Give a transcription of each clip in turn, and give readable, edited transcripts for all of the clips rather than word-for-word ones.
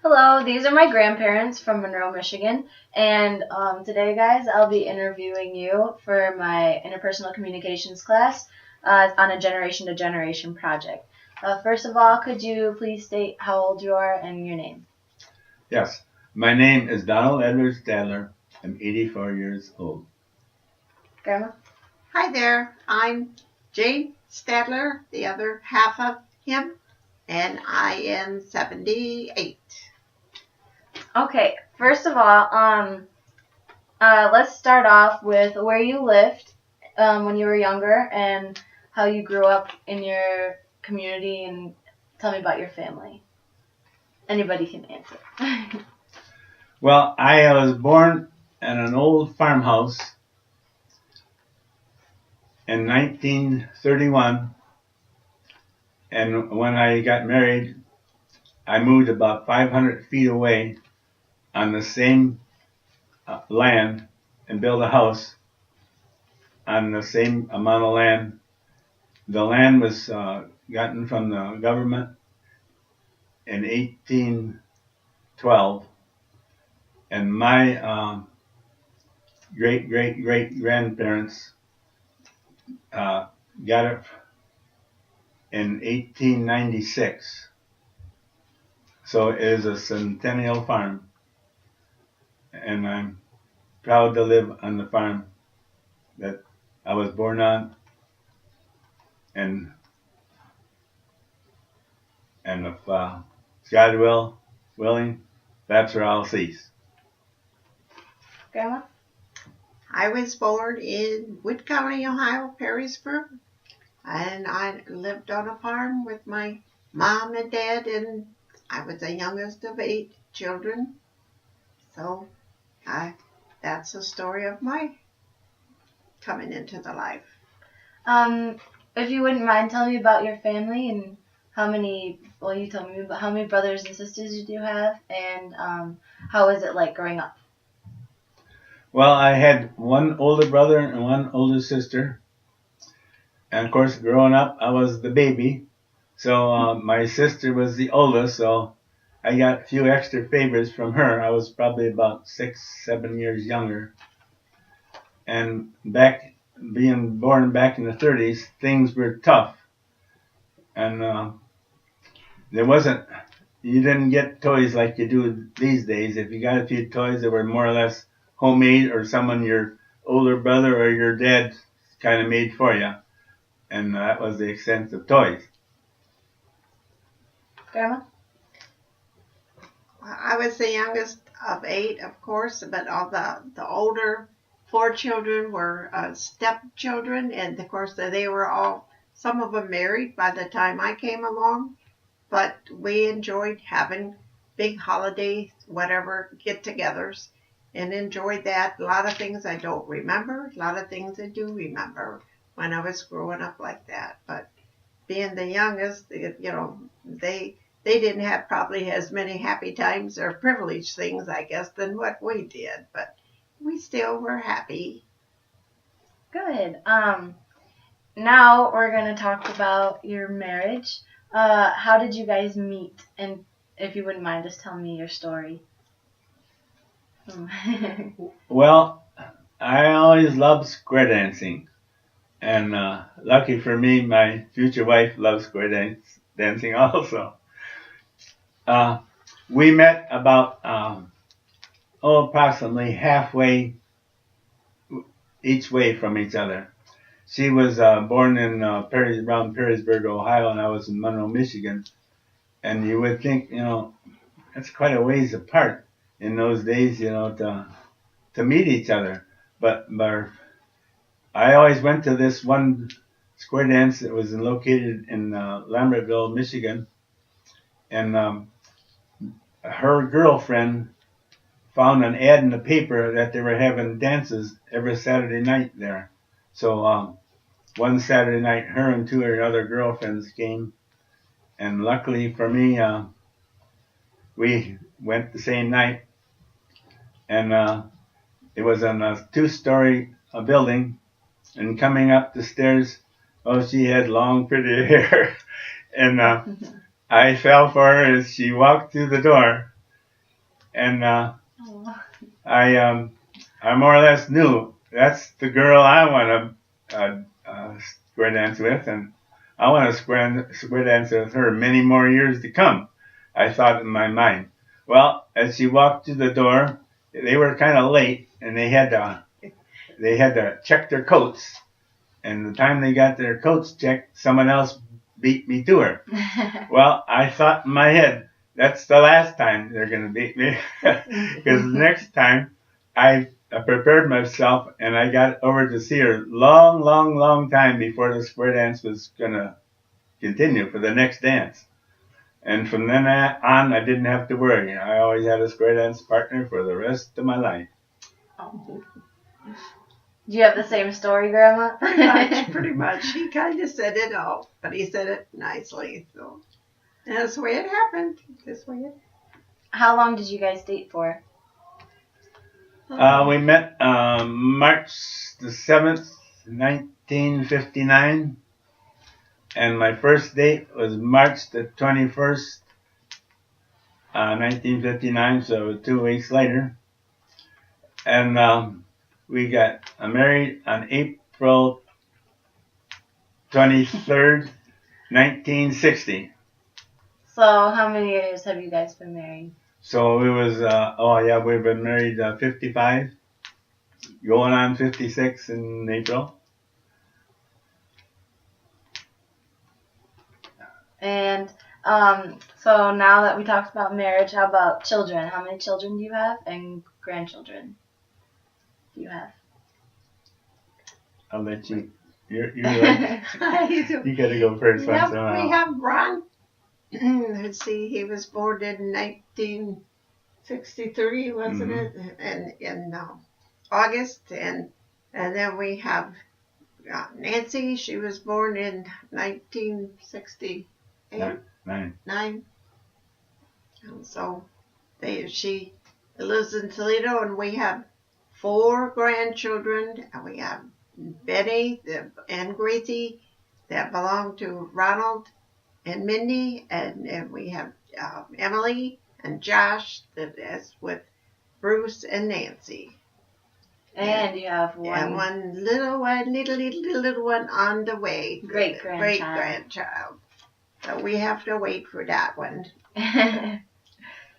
Hello, these are my grandparents from Monroe, Michigan, and today, guys, I'll be interviewing you for my interpersonal communications class on a generation to generation project. First of all, could you please state how old you are and your name? Yes, my name is Donald Edward Stadler. I'm 84 years old. Grandma? Hi there, I'm Jane Stadler, the other half of him, and I am 78. Okay, first of all, let's start off with where you lived when you were younger and how you grew up in your community, and tell me about your family. Anybody can answer. Well, I was born in an old farmhouse in 1931, and when I got married, I moved about 500 feet away on the same land and built a house on the same amount of land. The land was gotten from the government in 1812, and my great great great grandparents got it in 1896. So it is a centennial farm, and I'm proud to live on the farm that I was born on, and if God willing, that's where I'll cease. Grandma? I was born in Wood County, Ohio, Perrysburg, and I lived on a farm with my mom and dad, and I was the youngest of 8 children. So that's the story of my coming into the life. If you wouldn't mind telling me about your family and how many, well, you told me, but how many brothers and sisters you do have, and how was it like growing up? Well, I had one older brother and one older sister, and of course, growing up, I was the baby. So my sister was the oldest, so I got a few extra favors from her. I was probably about 6, 7 years younger. And back being born back in the 30s, things were tough, and there wasn't. You didn't get toys like you do these days. If you got a few toys that were more or less homemade, or someone your older brother or your dad kind of made for you, and that was the extent of toys. Grandma? I was the youngest of 8, of course, but all the older 4 children were stepchildren, and of course they were all, some of them married by the time I came along. But we enjoyed having big holiday, whatever, get-togethers, and enjoyed that. A lot of things I don't remember, a lot of things I do remember when I was growing up like that. But being the youngest, they didn't have probably as many happy times or privileged things, I guess, than what we did. But we still were happy. Good. Now we're gonna talk about your marriage. How did you guys meet? And if you wouldn't mind, just telling me your story. Well, I always loved square dancing, and lucky for me, my future wife loves dancing also. Uh, we met about approximately halfway each way from each other. She was born in around Perrysburg, Ohio, and I was in Monroe, Michigan. And you would think, that's quite a ways apart in those days, to meet each other. But I always went to this one square dance that was located in Lambertville, Michigan, and her girlfriend found an ad in the paper that they were having dances every Saturday night there. So one Saturday night, her and 2 of her other girlfriends came, and luckily for me, we went the same night, and it was on a 2-story building, and coming up the stairs, oh, she had long, pretty hair, and I fell for her as she walked through the door, And Oh. I more or less knew that's the girl I want to square dance with, and I want to square dance with her many more years to come. I thought in my mind. Well, as she walked through the door, they were kind of late, and they had to check their coats. And the time they got their coats checked, someone else beat me to her. Well, I thought in my head, that's the last time they're going to beat me. Because the next time I prepared myself and I got over to see her long time before the square dance was going to continue for the next dance. And from then on, I didn't have to worry. I always had a square dance partner for the rest of my life. Oh, Do you have the same story, Grandma? pretty much. He kind of said it all, but he said it nicely. So and that's the way it happened. This way it. How long did you guys date for? We met March the 7th, 1959. And my first date was March the 21st, 1959, so 2 weeks later. And we got married on April 23rd, 1960. So how many years have you guys been married? So it was, we've been married 55, going on 56 in April. And so now that we talked about marriage, how about children? How many children do you have and grandchildren do you have? I'll let you. You're like, you got to go first once in a while. We have Ron. Let's see, he was born in 1963, wasn't it? And in August, and then we have Nancy. She was born in 1968. Nine. And so she lives in Toledo, and we have 4 grandchildren. And we have Betty and Gracie that belong to Ronald and Mindy, and we have Emily and Josh that is with Bruce and Nancy. And you have one. And one little one on the way. Great grandchild. So we have to wait for that one.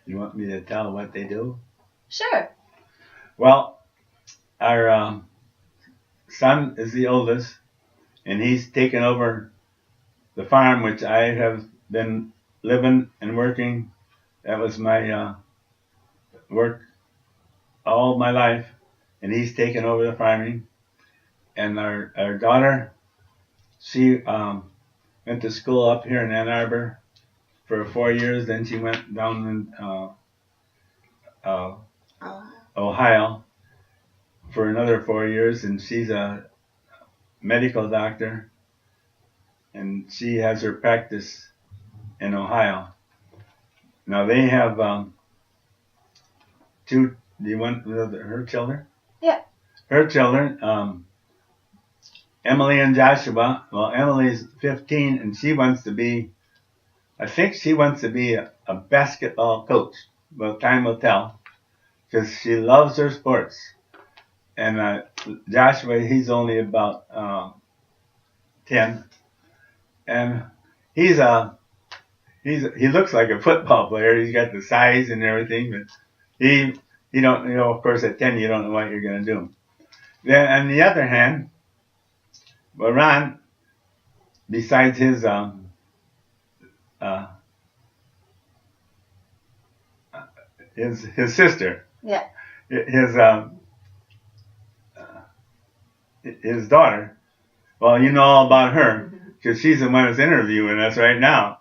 You want me to tell what they do? Sure. Well, our son is the oldest, and he's taken over the farm which I have been living and working. That was my work all my life, and he's taken over the farming. And our daughter, she went to school up here in Ann Arbor for 4 years. Then she went down in Ohio for another 4 years, and she's a medical doctor, and she has her practice in Ohio. Now they have 2. Do you want her children? Yeah. Her children, Emily and Joshua. Well, Emily's 15, and she wants to be. I think she wants to be a basketball coach. Well, time will tell, because she loves her sports. And Joshua, he's only about 10, and he looks like a football player. He's got the size and everything, but he don't, of course at 10 you don't know what you're going to do. Then on the other hand, well, Ron, besides his sister, Yeah. His daughter. Well, you know all about her because she's the one that's interviewing us right now.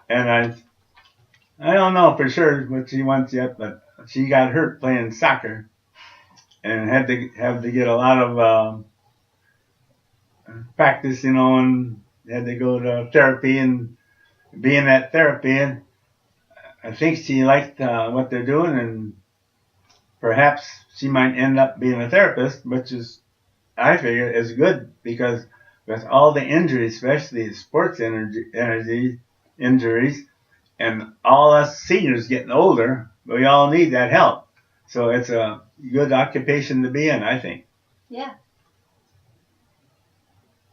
And I don't know for sure what she wants yet, but she got hurt playing soccer and had to get a lot of practice, and had to go to therapy and be in that therapy. And I think she liked what they're doing, and perhaps she might end up being a therapist, which is, I figure, is good, because with all the injuries, especially sports injuries, And all us seniors getting older, we all need that help. So it's a good occupation to be in, I think. Yeah.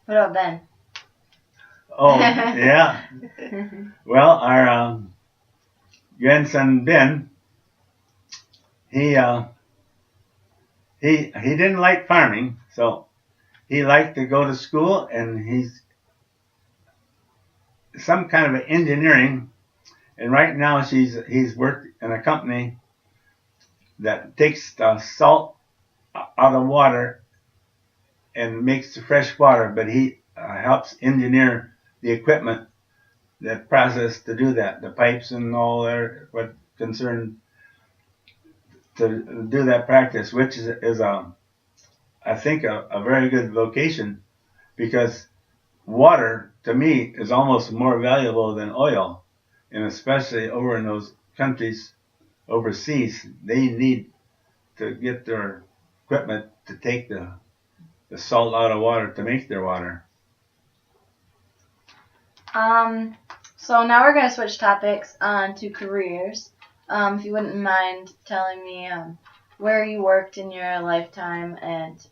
What about Ben? Oh, yeah. Well, our grandson Ben, he didn't like farming, so he liked to go to school, and he's some kind of an engineering. And right now, he's worked in a company that takes the salt out of water and makes the fresh water, but he helps engineer the equipment that process to do that, the pipes and all that, what concern to do that practice, which is I think a very good vocation, because water to me is almost more valuable than oil, and especially over in those countries overseas, they need to get their equipment to take the salt out of water to make their water. So now we're gonna switch topics on to careers. If you wouldn't mind telling me where you worked in your lifetime, and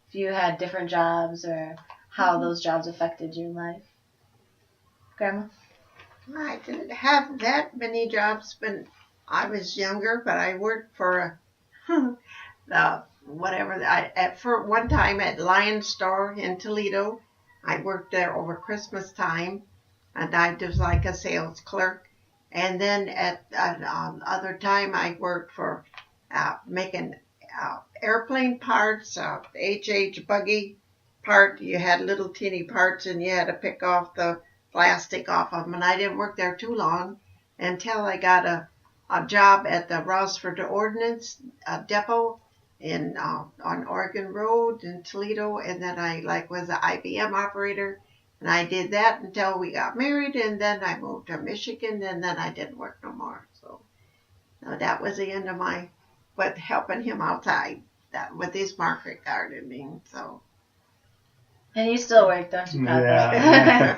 if you had different jobs or how those jobs affected your life. Grandma? I didn't have that many jobs when I was younger, but I worked for for one time at Lion Store in Toledo. I worked there over Christmas time, and I was like a sales clerk. And then at other time, I worked for making airplane parts, HH buggy part. You had little teeny parts, and you had to pick off the plastic off of them. And I didn't work there too long until I got a job at the Rossford Ordnance Depot on Oregon Road in Toledo, and then I was an IBM operator, and I did that until we got married, and then I moved to Michigan, and then I didn't work no more. So that was the end of my helping him outside with his market gardening. So. And you still work, don't you, Papa? Yeah.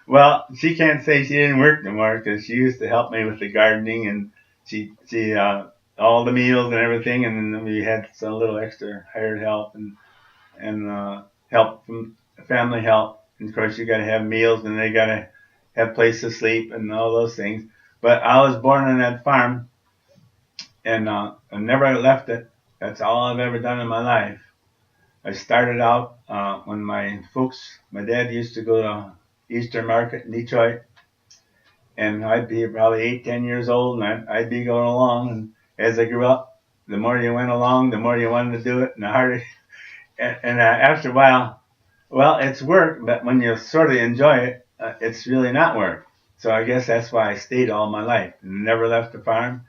Well, she can't say she didn't work no more, because she used to help me with the gardening, and she all the meals and everything, and then we had some little extra hired help and help from family help. And of course, you got to have meals, and they got to have place to sleep and all those things. But I was born on that farm, and I never left it. That's all I've ever done in my life. I started out when my dad used to go to Easter Market in Detroit, and I'd be probably 8-10 years old, and I'd be going along. And as I grew up, the more you went along, the more you wanted to do it, and the harder. And after a while, well, it's work, but when you sort of enjoy it, it's really not work. So I guess that's why I stayed all my life and never left the farm.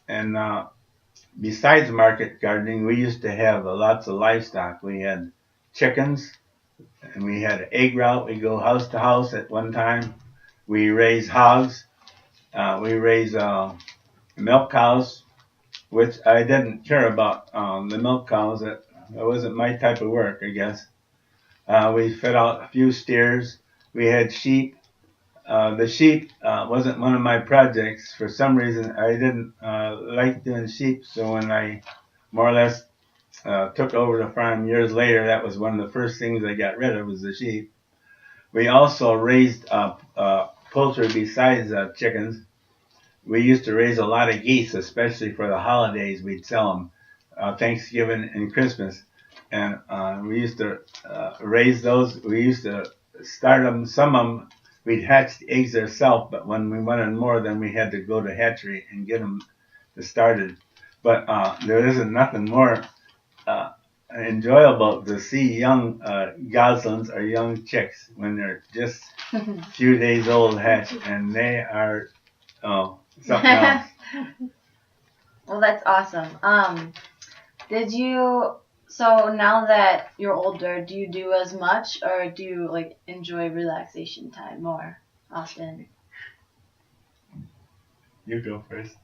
And besides market gardening, we used to have lots of livestock. We had chickens, and we had an egg route. We go house to house at one time. We raise hogs. We raise milk cows, which I didn't care about. The milk cows, that wasn't my type of work, I guess. We fed out a few steers. We had sheep. The sheep wasn't one of my projects. For some reason, I didn't like doing sheep. So when I more or less took over the farm years later, that was one of the first things I got rid of, was the sheep. We also raised poultry besides chickens. We used to raise a lot of geese, especially for the holidays. We'd sell them Thanksgiving and Christmas. And we used to raise those. We used to start them. Some of them, we'd hatch the eggs ourselves, but when we wanted more, then we had to go to hatchery and get them started. But there isn't nothing more enjoyable to see young goslings or young chicks when they're just a few days old hatch, and they are something else. Well, that's awesome. So now that you're older, do you do as much, or do you enjoy relaxation time more often? You go first.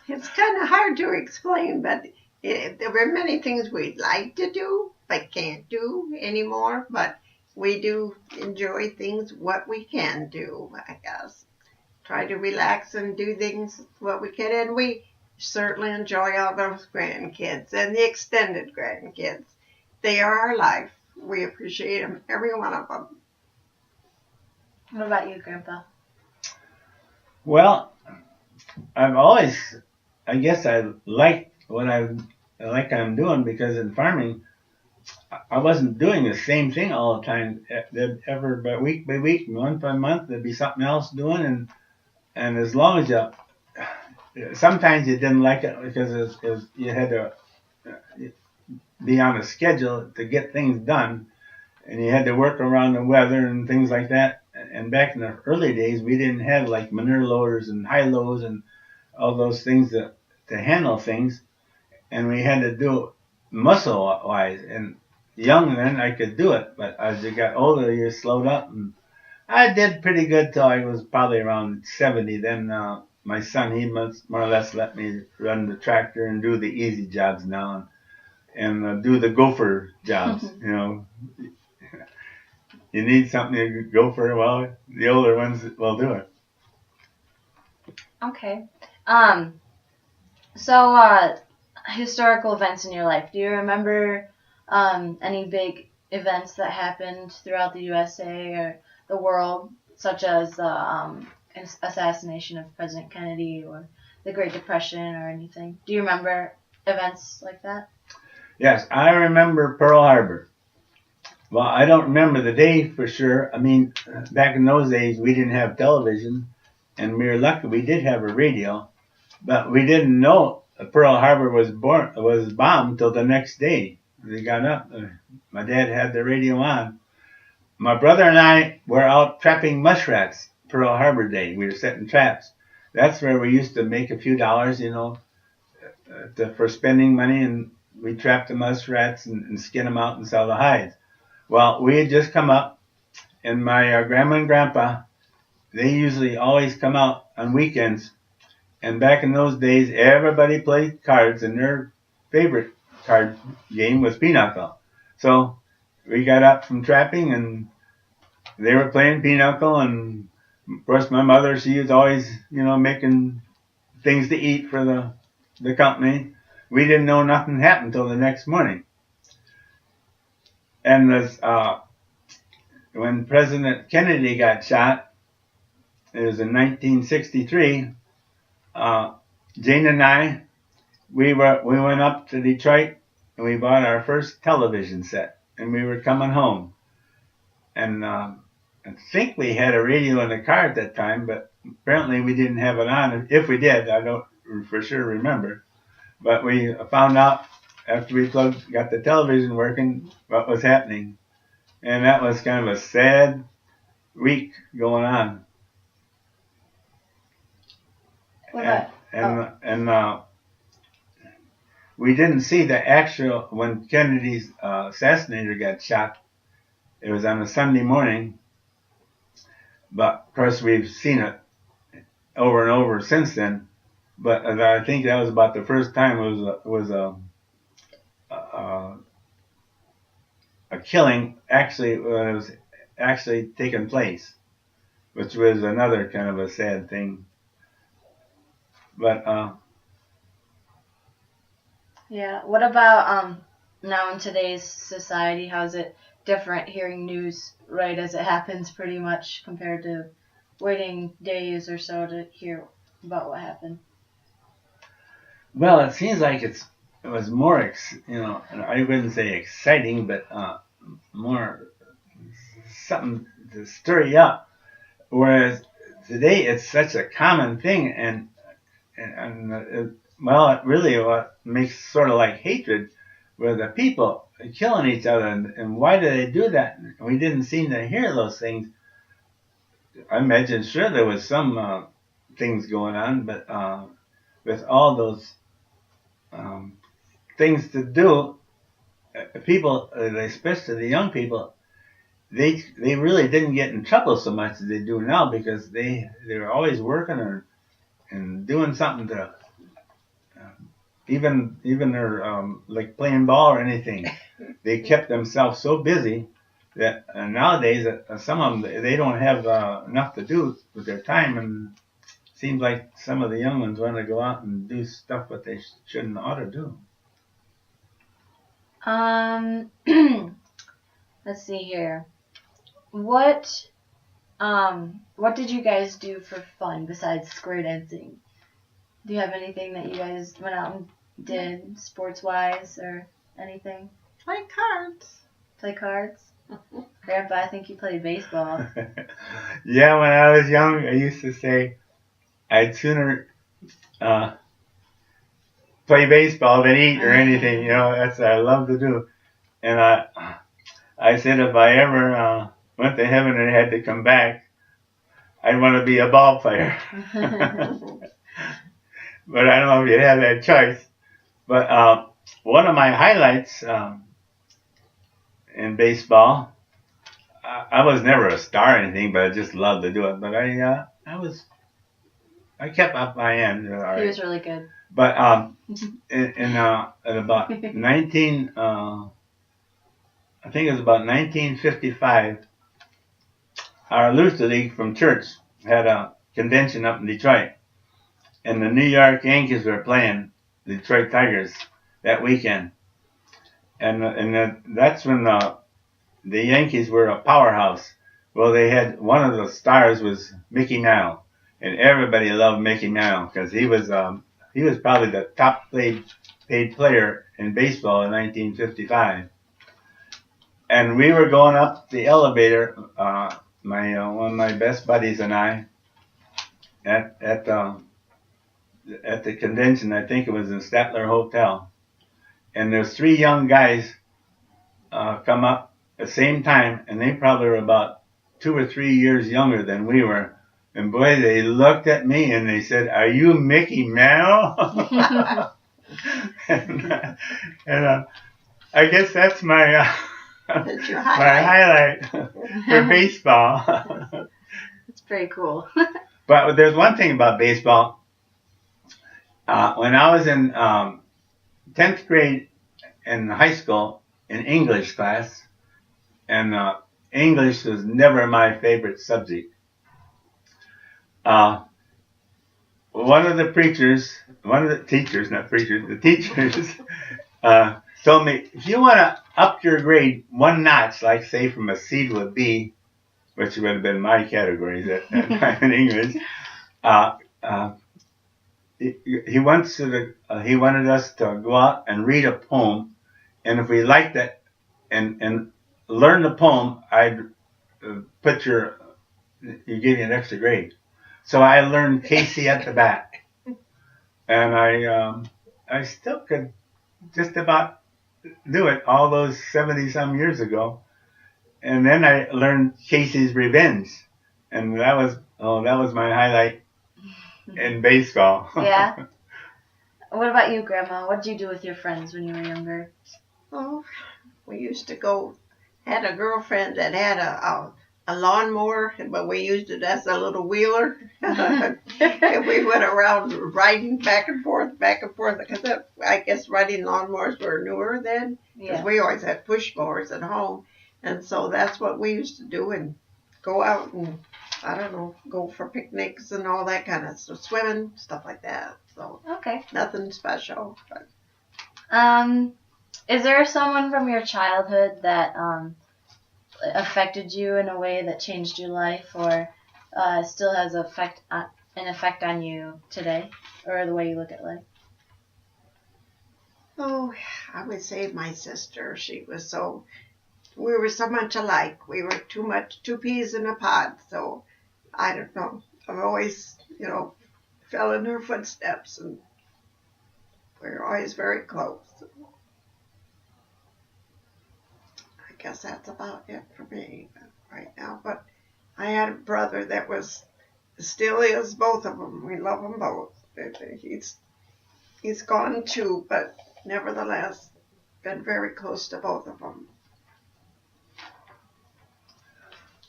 It's kind of hard to explain, but there were many things we'd like to do but can't do anymore. But we do enjoy things what we can do, I guess. Try to relax and do things what we can, and we certainly enjoy all those grandkids and the extended grandkids. They are our life. We appreciate them, every one of them. What about you, Grandpa? Well, I've always, I guess I like what I'm doing, because in farming, I wasn't doing the same thing all the time. Ever, but week by week, month by month, there'd be something else doing, and as long as sometimes you didn't like it because you had to be on a schedule to get things done, and you had to work around the weather and things like that. And back in the early days, we didn't have like manure loaders and high lows and all those things to handle things, and we had to do it muscle wise. And young then I could do it, but as you got older, you slowed up. And I did pretty good till I was probably around 70. Then my son, he must more or less let me run the tractor and do the easy jobs now, and do the gopher jobs. You know, you need something to go for. Well, the older ones will do it. Okay. So historical events in your life. Do you remember any big events that happened throughout the USA or the world, such as the assassination of President Kennedy or the Great Depression or anything? Do you remember events like that? Yes, I remember Pearl Harbor. Well, I don't remember the day for sure. I mean, back in those days, we didn't have television, and we were lucky we did have a radio, but we didn't know Pearl Harbor was bombed till the next day. They got up. My dad had the radio on. My brother and I were out trapping muskrats Pearl Harbor Day. We were setting traps. That's where we used to make a few dollars, you know, for spending money, and we trapped the muskrats and skin them out and sell the hides. Well, we had just come up, and my grandma and grandpa, they usually always come out on weekends. And back in those days, everybody played cards, and their favorite card game was pinochle. So we got up from trapping, and they were playing pinochle. And of course, my mother, she was always, you know, making things to eat for the company. We didn't know nothing happened until the next morning. And when President Kennedy got shot, it was in 1963. Jane and I, we went up to Detroit, and we bought our first television set, and we were coming home. And I think we had a radio in the car at that time, but apparently we didn't have it on. If we did, I don't for sure remember. But we found out after we got the television working what was happening. And that was kind of a sad week going on. And we didn't see the actual, when Kennedy's assassinator got shot, it was on a Sunday morning. But of course we've seen it over and over since then. But I think that was about the first time it was a killing was actually taking place, which was another kind of a sad thing. But yeah. What about now in today's society? How's it different hearing news right as it happens, pretty much, compared to waiting days or so to hear about what happened? Well, it seems like it was more, I wouldn't say exciting, but more something to stir you up. Whereas today it's such a common thing, and it really what makes sort of like hatred, where the people killing each other, and why do they do that? We didn't seem to hear those things. I imagine sure there was some things going on, but with all those things to do, people, especially the young people, they really didn't get in trouble so much as they do now, because they were always working and doing something to even their like playing ball or anything. They kept themselves so busy that nowadays some of them they don't have enough to do with their time, and seems like some of the young ones want to go out and do stuff that they shouldn't ought to do. Let's see here. What did you guys do for fun besides square dancing? Do you have anything that you guys went out and did sports-wise or anything? Play cards. Play cards? Grandpa, I think you played baseball. Yeah, when I was young, I used to say I'd sooner play baseball than eat or anything. You know, that's what I love to do. And I said if I ever went to heaven and had to come back, I'd want to be a ball player. But I don't know if you'd have that choice. But one of my highlights in baseball, I was never a star or anything, but I just loved to do it. But I kept up my end. He was really good. But in at about 19, I think it was about 1955, our Luther League from church had a convention up in Detroit, and the New York Yankees were playing the Detroit Tigers that weekend, and that's when the Yankees were a powerhouse. Well, they had one of the stars was Mickey Mantle, and everybody loved Mickey Mantle because he was probably the top paid player in baseball in 1955. And we were going up the elevator, one of my best buddies and I, at the convention. I think it was in Statler Hotel, and there's three young guys come up at the same time, and they probably were about 2 or 3 years younger than we were. And boy, they looked at me and they said, "Are you Mickey Mantle?" and I guess that's my highlight for baseball. It's pretty cool. But there's one thing about baseball. When I was in 10th grade in high school in English class, and English was never my favorite subject. One of the teachers told me, if you want to up your grade one notch, like say from a C to a B, which would have been my categories at time in English, he wanted us to go out and read a poem, and if we liked it and learn the poem, I'd give you an extra grade. So I learned Casey at the Bat, and I still could just about do it all those 70-some years ago. And then I learned Casey's Revenge, and that was my highlight in baseball. Yeah. What about you, Grandma? What did you do with your friends when you were younger? Oh, we used to go. Had a girlfriend that had a lawnmower, but we used it as a little wheeler. And we went around riding back and forth, because I guess riding lawnmowers were newer then. Because we always had push mowers at home. And so that's what we used to do, and go out and, I don't know, go for picnics and all that kind of stuff, swimming, stuff like that. So okay. Nothing special. But. Is there someone from your childhood that affected you in a way that changed your life, or still has an effect on you today, or the way you look at life? Oh, I would say my sister. We were so much alike. We were two peas in a pod. So I don't know. I've always, fell in her footsteps, and we were always very close. I guess that's about it for me right now. But I had a brother that still is, both of them. We love them both. He's gone too, but nevertheless, been very close to both of them.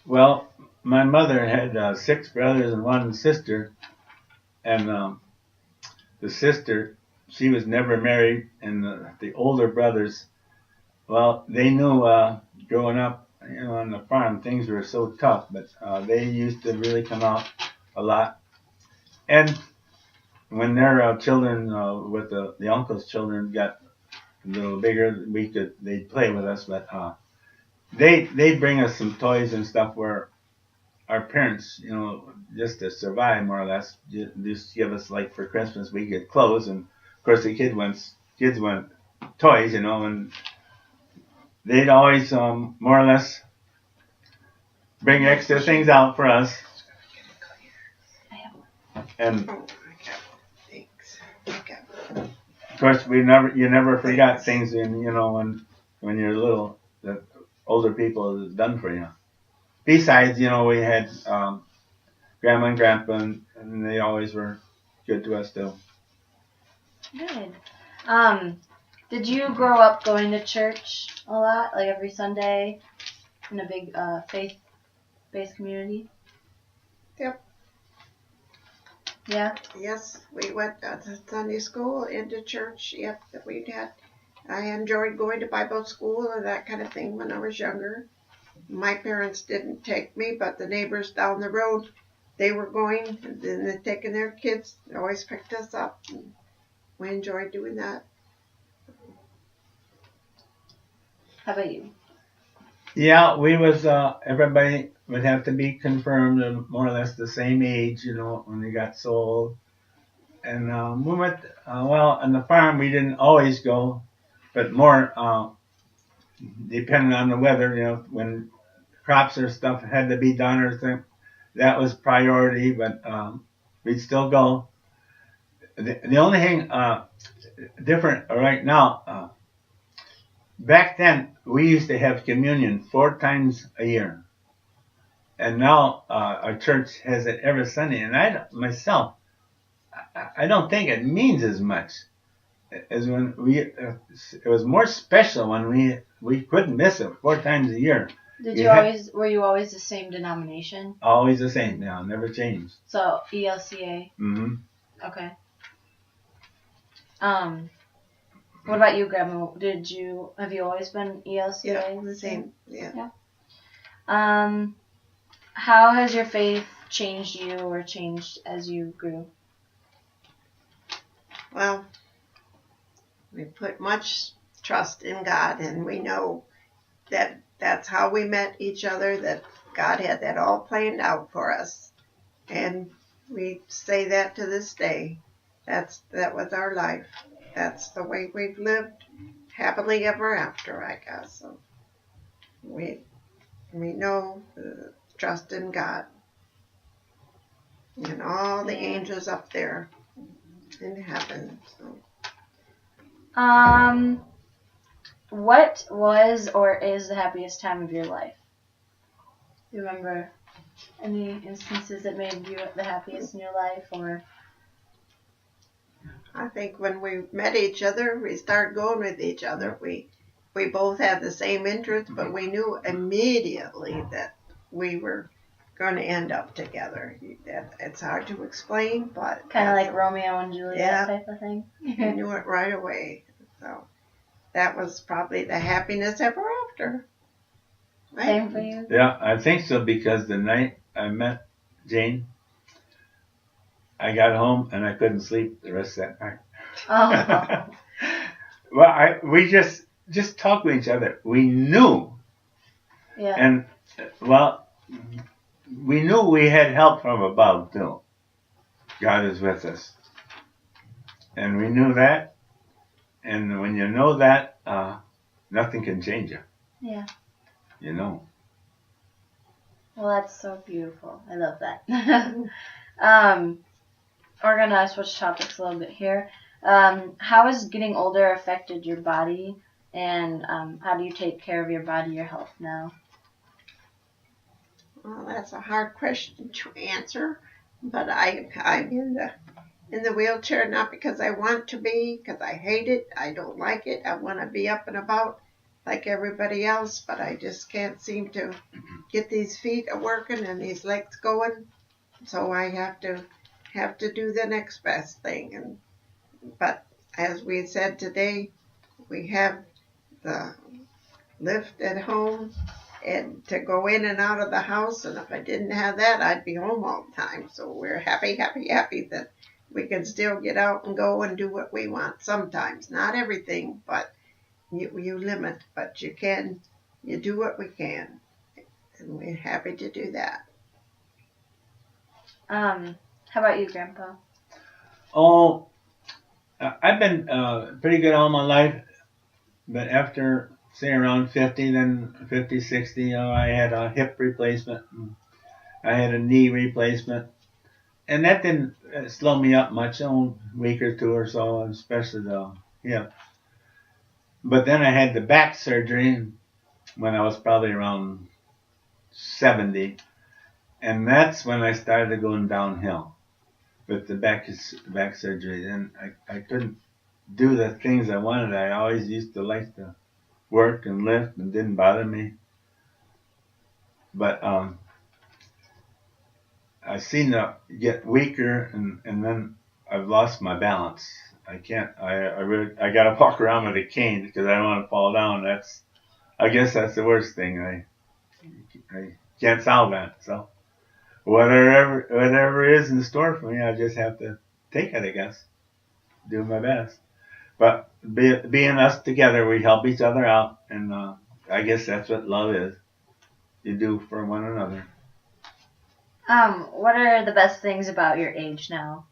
Well, my mother had 6 brothers and 1 sister, and the sister, she was never married, and the older brothers, well, they knew growing up on the farm things were so tough, but they used to really come out a lot. And when their children, with the uncle's children, got a little bigger, they'd play with us, but they'd bring us some toys and stuff where our parents, just to survive more or less, just give us, like, for Christmas we get clothes, and of course the kids want toys, and they'd always more or less bring extra things out for us. And Thanks. of course you never forgot things when you're little that older people have done for you. Besides, we had grandma and grandpa, and they always were good to us too. Good. Did you grow up going to church a lot, like every Sunday, in a big faith-based community? Yep. Yeah. Yes, we went to Sunday school, into church. Yep, that we had. I enjoyed going to Bible school and that kind of thing when I was younger. My parents didn't take me, but the neighbors down the road, they were going, and then they'd taken their kids. They always picked us up. And we enjoyed doing that. How about you? Yeah, we was everybody would have to be confirmed and more or less the same age, when they got so old. And we went on the farm we didn't always go, but more depending on the weather, when crops or stuff had to be done or something, that was priority, but we'd still go. The only thing different right now, back then we used to have communion 4 times a year, and now our church has it every Sunday. And I don't think it means as much as when it was more special when we couldn't miss it 4 times a year. Were you always the same denomination? Always the same, now, never changed. So ELCA. Mm-hmm. Okay. What about you, Grandma? Have you always been ELCA? Yeah, the same. Yeah. How has your faith changed you or changed as you grew? Well, we put much trust in God, and we know that that's how we met each other, that God had that all planned out for us. And we say that to this day. That was our life. That's the way we've lived happily ever after, I guess. So we know trust in God and all the angels up there in heaven. So. What was or is the happiest time of your life? Do you remember any instances that made you the happiest in your life, or? I think when we met each other, we started going with each other. We both had the same interests, but we knew immediately that we were going to end up together. It's hard to explain, but kind of like Romeo and Juliet type of thing. We knew it right away. So that was probably the happiness ever after. Right? Same for you? Yeah, I think so, because the night I met Jane, I got home and I couldn't sleep the rest of that night. Oh. Well, we just talked with each other. We knew. Yeah. And, we knew we had help from above, too. God is with us. And we knew that. And when you know that, nothing can change you. Yeah. You know. Well, that's so beautiful. I love that. We're going to switch topics a little bit here. How has getting older affected your body, and how do you take care of your body, your health now? Well, that's a hard question to answer, but I'm in the wheelchair not because I want to be, because I hate it. I don't like it. I want to be up and about like everybody else, but I just can't seem to get these feet working and these legs going. So I have to do the next best thing. But as we said today, we have the lift at home, and to go in and out of the house. And if I didn't have that, I'd be home all the time. So we're happy, happy, happy that we can still get out and go and do what we want sometimes. Not everything, but you limit, but you do what we can. And we're happy to do that. How about you, Grandpa? Oh, I've been pretty good all my life, but after, say, around 50, then 50, 60, I had a hip replacement. I had a knee replacement. And that didn't slow me up much, a week or two or so, especially the hip. But then I had the back surgery when I was probably around 70. And that's when I started going downhill with the back surgery. And I couldn't do the things I wanted. I always used to like to work and lift and didn't bother me. But I seem to get weaker, and then I've lost my balance. I can't. I gotta walk around with a cane because I don't want to fall down. I guess that's the worst thing. I can't solve that. So whatever is in store for me, I just have to take it. I guess do my best. But being us together, we help each other out, and I guess that's what love is. You do for one another. What are the best things about your age now?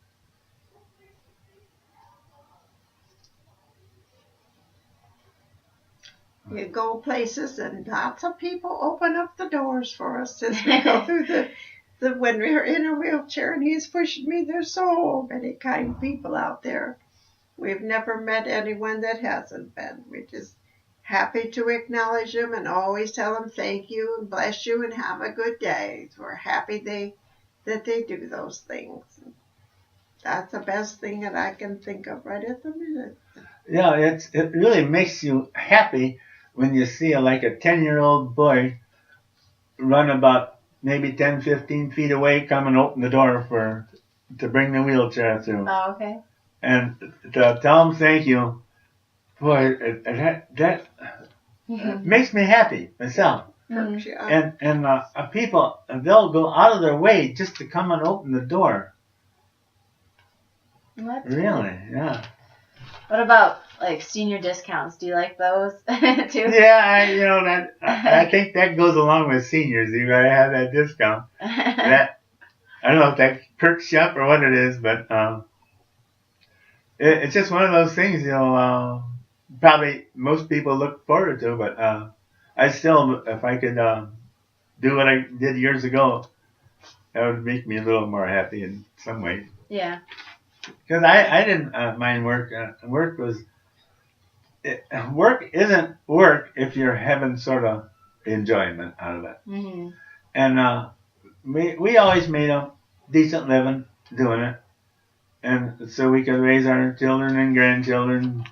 You go places and lots of people open up the doors for us as we go through the when we're in a wheelchair and he's pushing me. There's so many kind people out there. We've never met anyone that hasn't been. We're just happy to acknowledge them and always tell them thank you and bless you and have a good day. We're happy that they do those things. That's the best thing that I can think of right at the minute. Yeah, it really makes you happy when you see like a 10-year-old boy run about maybe 10, 15 feet away, come and open the door to bring the wheelchair through. Oh, okay. And to tell him thank you, boy, that makes me happy myself. Mm-hmm. And people, they'll go out of their way just to come and open the door. What? Really, yeah. What about like senior discounts? Do you like those too? Yeah, I think that goes along with seniors. You gotta have that discount. I don't know if that perks shop or what it is, but it's just one of those things, probably most people look forward to. But I still, if I could do what I did years ago, that would make me a little more happy in some ways. Yeah. Because I didn't mind work. Work isn't work if you're having sort of enjoyment out of it. Mm-hmm. And we always made a decent living doing it, and so we could raise our children and grandchildren,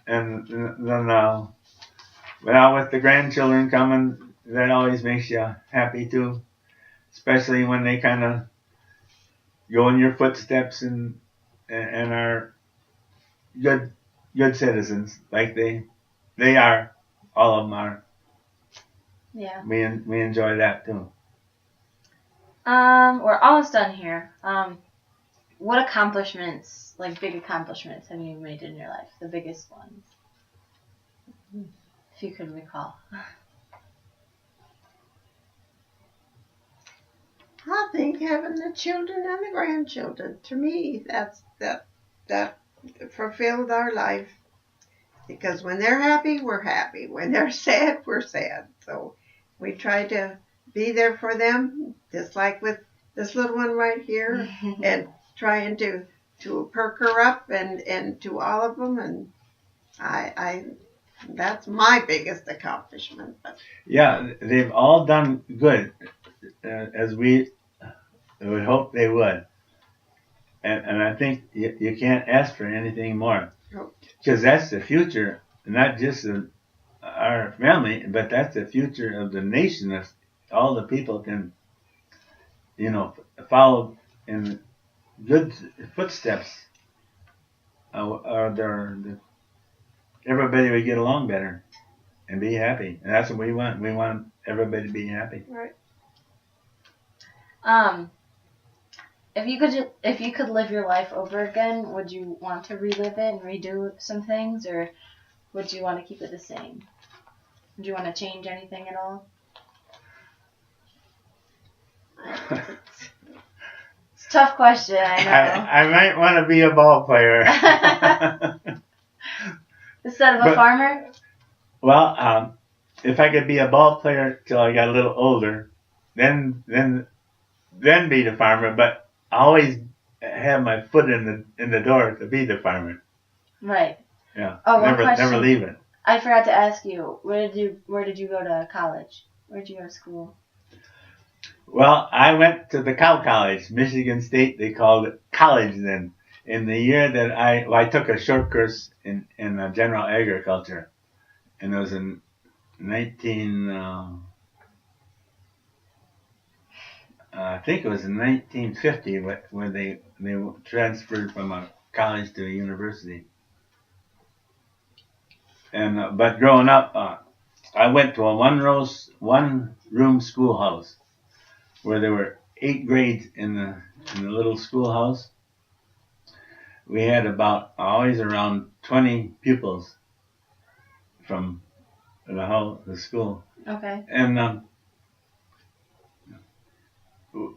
and then well, with the grandchildren coming, that always makes you happy too, especially when they kind of go in your footsteps and are good citizens, like they are. All of them are. Yeah. We enjoy that too. We're almost done here. What accomplishments, like big accomplishments, have you made in your life? The biggest ones, if you could recall. I think having the children and the grandchildren, to me, that fulfilled our life. Because when they're happy, we're happy. When they're sad, we're sad. So we try to be there for them, just like with this little one right here, and trying to perk her up and to all of them. And I that's my biggest accomplishment. But yeah, they've all done good, as we would hope they would. And I think you can't ask for anything more. Because that's the future, not just of our family, but that's the future of the nation. If all the people can, follow in good footsteps, everybody would get along better and be happy. And that's what we want. We want everybody be happy. Right. If you could live your life over again, would you want to relive it and redo some things, or would you want to keep it the same? Would you want to change anything at all? It's a tough question, I know. I might want to be a ball player. Instead of a farmer? Well, if I could be a ball player till I got a little older, then be the farmer. But I always have my foot in the door to be the farmer. Right. Yeah. Oh, one question. Never leave it. I forgot to ask you. Where did you go to college? Where did you go to school? Well, I went to the Cow College, Michigan State. They called it college then. In the year that I took a short course in general agriculture, and it was in 19. I think it was in 1950 where they transferred from a college to a university. And but growing up, I went to a one-room schoolhouse where there were 8 grades in the little schoolhouse. We had always around 20 pupils from the school. Okay. And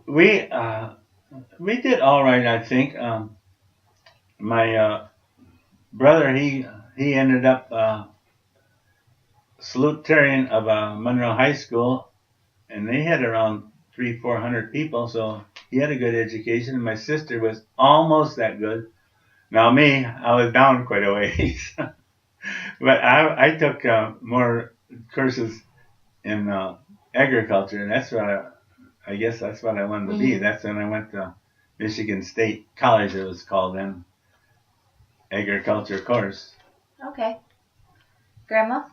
we did all right, I think. My brother, he ended up salutatorian of Monroe High School, and they had around 300-400 people, so he had a good education. And my sister was almost that good. Now me, I was down quite a ways. But I took more courses in agriculture, and that's what I guess that's what I wanted to be. That's when I went to Michigan State College, it was called then, agriculture course. Okay. Grandma?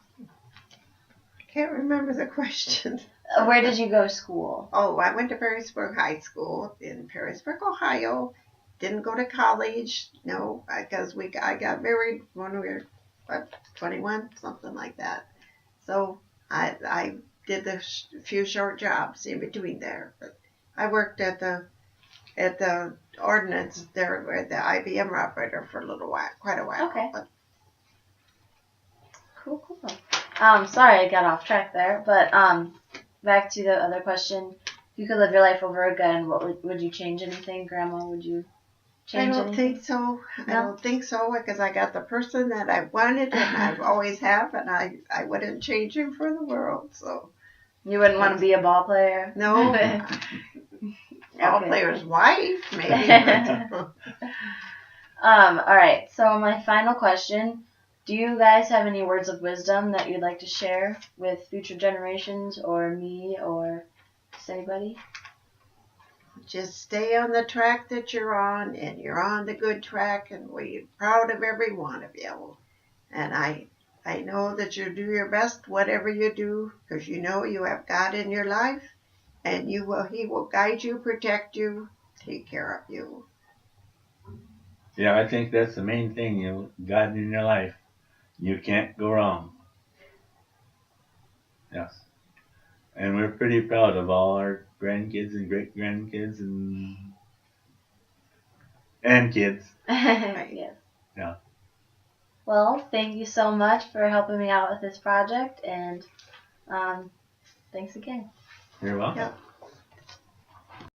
Can't remember the question. Where did you go to school? Oh, I went to Perrysburg High School in Perrysburg, Ohio. Didn't go to college, no, because I got married when we were 21, something like that. So I did a few short jobs in between there. But I worked at the ordnance there with the IBM operator for a little while, quite a while. Okay. But Cool. Sorry I got off track there, but back to the other question. If you could live your life over again, what would you change anything, Grandma? Would you change anything? think so. No? I don't think so because I got the person that I wanted and I always have, and I wouldn't change him for the world. So You wouldn't want to be a ball player? no, ball player's wife maybe. But, All right. So my final question: do you guys have any words of wisdom that you'd like to share with future generations, or me, or just anybody? just stay on the track that you're on, and you're on the good track, and we're proud of every one of you. And I know that you do your best, whatever you do, because you know you have God in your life, and He will guide you, protect you, take care of you. Yeah, I think that's the main thing. God in your life, you can't go wrong. Yes, and we're pretty proud of all our grandkids and great grandkids and kids. Yes. Yeah. Well, thank you so much for helping me out with this project, and thanks again. You're welcome. Yeah.